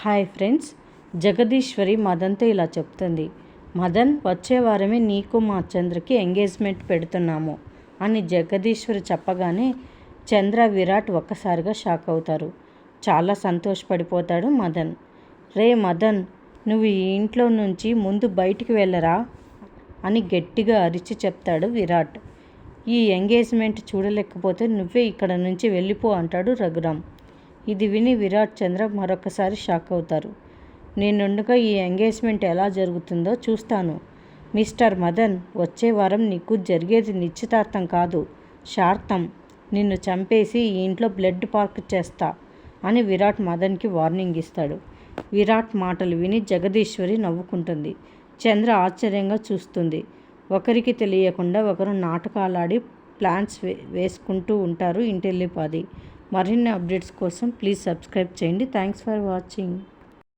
Hi friends, Jagadeeswari మదన్తో ఇలా చెప్తుంది. మదన్, వచ్చే వారమే నీకు మా చంద్రకి ఎంగేజ్మెంట్ పెడుతున్నాము అని జగదీశ్వరి చెప్పగానే చంద్ర, విరాట్ ఒక్కసారిగా షాక్ అవుతారు. చాలా సంతోషపడిపోతాడు మదన్. రే మదన్, నువ్వు ఈ ఇంట్లో నుంచి ముందు బయటికి వెళ్ళరా అని గట్టిగా అరిచి చెప్తాడు విరాట్. ఈ ఎంగేజ్మెంట్ చూడలేకపోతే నువ్వే ఇక్కడ నుంచి వెళ్ళిపో అంటాడు రఘురామ్. ఇది విని విరాట్, చంద్ర మరొకసారి షాక్ అవుతారు. నేనుండగా ఈ ఎంగేజ్మెంట్ ఎలా జరుగుతుందో చూస్తాను. మిస్టర్ మదన్, వచ్చే వారం నీకు జరిగేది నిశ్చితార్థం కాదు, శార్థం. నిన్ను చంపేసి ఈ ఇంట్లో బ్లడ్ పార్క్ చేస్తా అని విరాట్ మదన్కి వార్నింగ్ ఇస్తాడు. విరాట్ మాటలు విని జగదీశ్వరి నవ్వుకుంటుంది. చంద్ర ఆశ్చర్యంగా చూస్తుంది. ఒకరికి తెలియకుండా ఒకరు నాటకాలాడి ప్లాన్స్ వేసుకుంటూ ఉంటారు ఇంటిల్లిపాది. మరిన్ని అప్డేట్స్ కోసం ప్లీజ్ సబ్స్క్రైబ్ చేయండి. Thanks for watching.